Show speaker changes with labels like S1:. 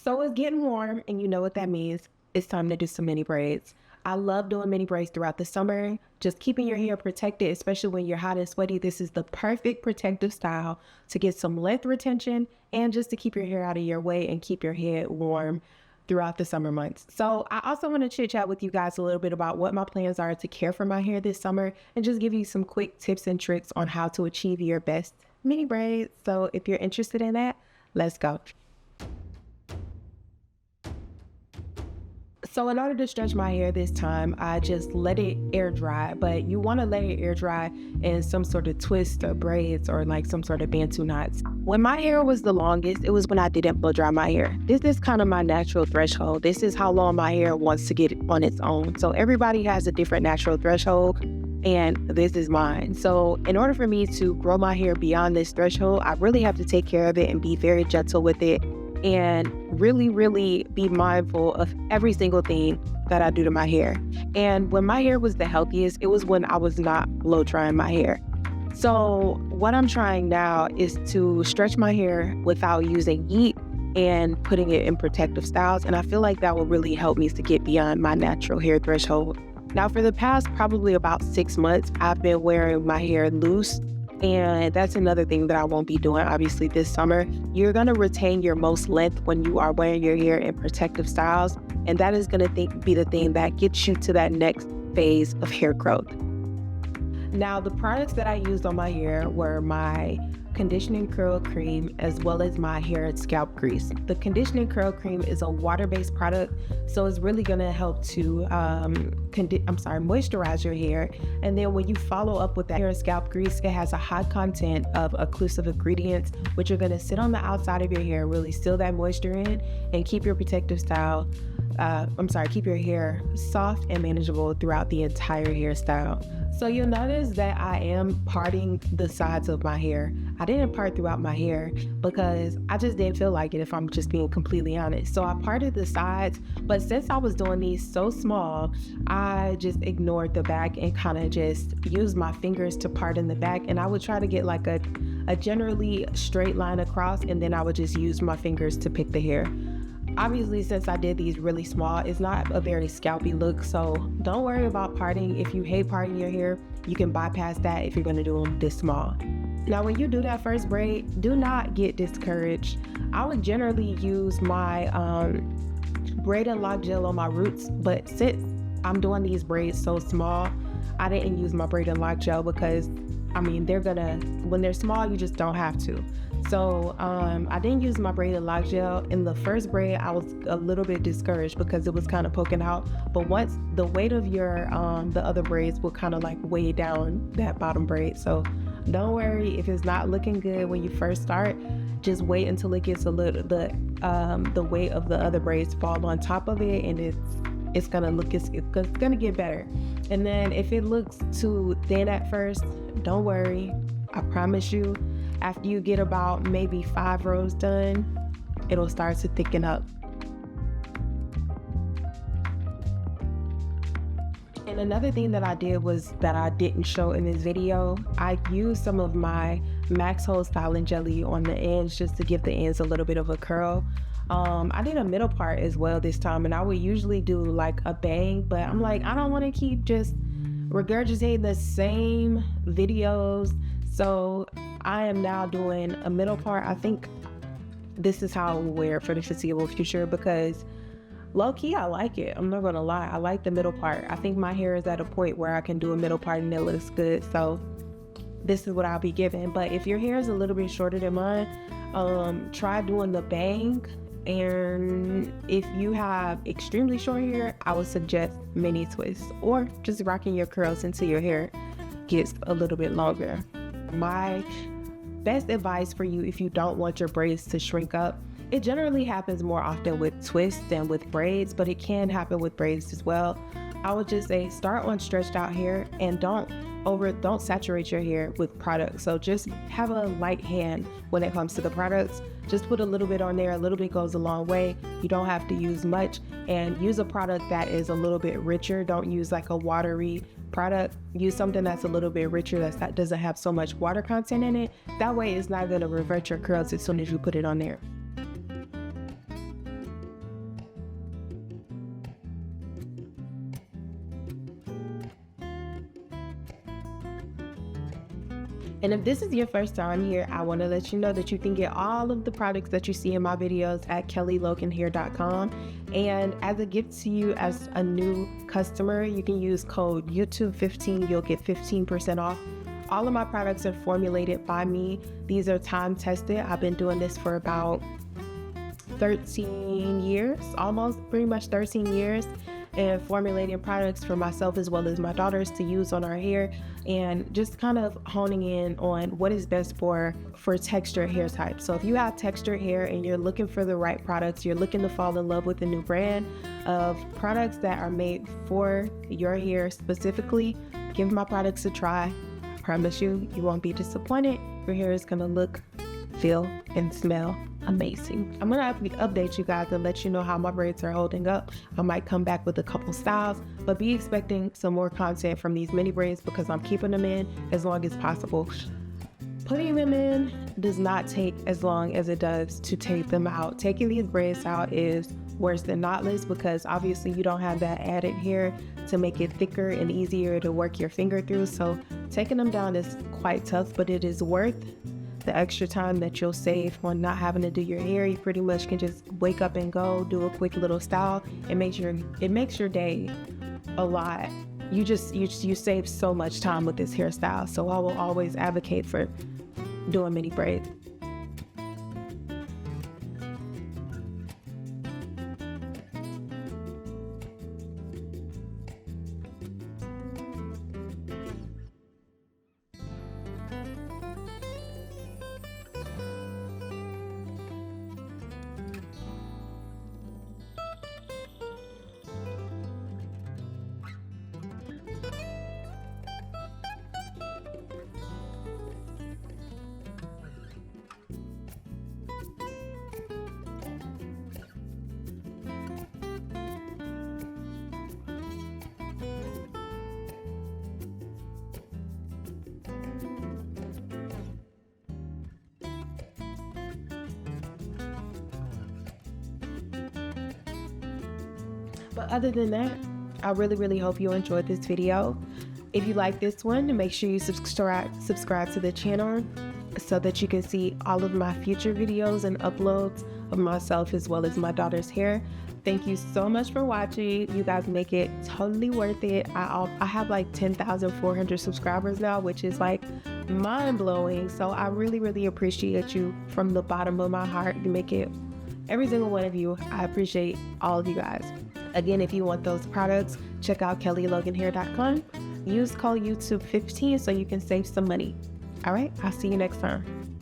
S1: So it's getting warm, and you know what that means. It's time to do some mini braids. I love doing mini braids throughout the summer. Just keeping your hair protected, especially when you're hot and sweaty. This is the perfect protective style to get some length retention and just to keep your hair out of your way and keep your head warm throughout the summer months. So I also want to chit chat with you guys a little bit about what my plans are to care for my hair this summer and just give you some quick tips and tricks on how to achieve your best mini braids. So if you're interested in that, let's go. So in order to stretch my hair this time, I just let it air dry, but you want to let it air dry in some sort of twist or braids or like some sort of bantu knots. When my hair was the longest, it was when I didn't blow dry my hair. This is kind of my natural threshold. This is how long my hair wants to get on its own. So everybody has a different natural threshold, and this is mine. So in order for me to grow my hair beyond this threshold, I really have to take care of it and be very gentle with it and really be mindful of every single thing that I do to my hair. And when my hair was the healthiest, it was when I was not blow drying my hair. So what I'm trying now is to stretch my hair without using heat and putting it in protective styles. And I feel like that will really help me to get beyond my natural hair threshold. Now for the past probably about 6 months, I've been wearing my hair loose. And that's another thing that I won't be doing, obviously, this summer. You're going to retain your most length when you are wearing your hair in protective styles. And that is going to be the thing that gets you to that next phase of hair growth. Now, the products that I used on my hair were my conditioning curl cream as well as my hair and scalp grease. The conditioning curl cream is a water-based product, so it's really going to help to moisturize your hair. And then when you follow up with that hair and scalp grease, it has a high content of occlusive ingredients, which are going to sit on the outside of your hair, really seal that moisture in and keep your protective style keep your hair soft and manageable throughout the entire hairstyle. So you'll notice that I am parting the sides of my hair. I didn't part throughout my hair because I just didn't feel like it, if I'm just being completely honest. So I parted the sides, but since I was doing these so small, I just ignored the back and kind of just used my fingers to part in the back. And I would try to get like a generally straight line across, and then I would just use my fingers to pick the hair. Obviously, since I did these really small, it's not a very scalpy look, so don't worry about parting. If you hate parting your hair, you can bypass that if you're going to do them this small. Now, when you do that first braid, do not get discouraged. I would generally use my braid and lock gel on my roots, but since I'm doing these braids so small, I didn't use my braid and lock gel because, when they're small, you just don't have to. So I didn't use my braid and lock gel. In the first braid, I was a little bit discouraged because it was kind of poking out. But once the weight of your the other braids will kind of like weigh down that bottom braid. So don't worry if it's not looking good when you first start. Just wait until it gets a little the weight of the other braids fall on top of it, and it's gonna get better. And then if it looks too thin at first, don't worry. I promise you, after you get about maybe 5 rows done, it'll start to thicken up. And another thing that I did was that I didn't show in this video, I used some of my Max Hold Styling Jelly on the ends just to give the ends a little bit of a curl. I did a middle part as well this time, and I would usually do like a bang, but I'm like, I don't want to keep just regurgitating the same videos. So I am now doing a middle part. I think this is how I will wear it for the foreseeable future because low-key, I like it. I'm not gonna lie. I like the middle part. I think my hair is at a point where I can do a middle part and it looks good. So this is what I'll be giving. But if your hair is a little bit shorter than mine, try doing the bang. And if you have extremely short hair, I would suggest mini twists or just rocking your curls until your hair gets a little bit longer. My best advice for you, if you don't want your braids to shrink up, it generally happens more often with twists than with braids, but it can happen with braids as well. I would just say start on stretched out hair and don't saturate your hair with products. So just have a light hand when it comes to the products. Just put a little bit on there. A little bit goes a long way. You don't have to use much, and use a product that is a little bit richer. Don't use like a watery product. Use something that's a little bit richer, that doesn't have so much water content in it. That way it's not going to revert your curls as soon as you put it on there. And if this is your first time here, I want to let you know that you can get all of the products that you see in my videos at kellyloganhair.com. And as a gift to you as a new customer, you can use code YouTube15. You'll get 15% off. All of my products are formulated by me. These are time tested. I've been doing this for about 13 years, almost pretty much 13 years. And formulating products for myself as well as my daughters to use on our hair, and just kind of honing in on what is best for textured hair types. So if you have textured hair and you're looking for the right products, you're looking to fall in love with a new brand of products that are made for your hair specifically, give my products a try. I promise you, you won't be disappointed. Your hair is gonna look, feel, and smell amazing. I'm gonna update you guys and let you know how my braids are holding up. I might come back with a couple styles, but be expecting some more content from these mini braids because I'm keeping them in as long as possible. Putting them in does not take as long as it does to take them out. Taking these braids out is worse than knotless because obviously you don't have that added hair to make it thicker and easier to work your finger through. So taking them down is quite tough, but it is worth the extra time that you'll save on not having to do your hair. You pretty much can just wake up and go do a quick little style. It makes your day a lot. You save so much time with this hairstyle. So I will always advocate for doing mini braids. But other than that, I really hope you enjoyed this video. If you like this one, make sure you subscribe to the channel so that you can see all of my future videos and uploads of myself as well as my daughter's hair. Thank you so much for watching. You guys make it totally worth it. I have like 10,400 subscribers now, which is like mind-blowing. So I really appreciate you from the bottom of my heart. You make it, every single one of you. I appreciate all of you guys. Again, if you want those products, check out kellyloganhair.com. Use code YouTube15 so you can save some money. All right, I'll see you next time.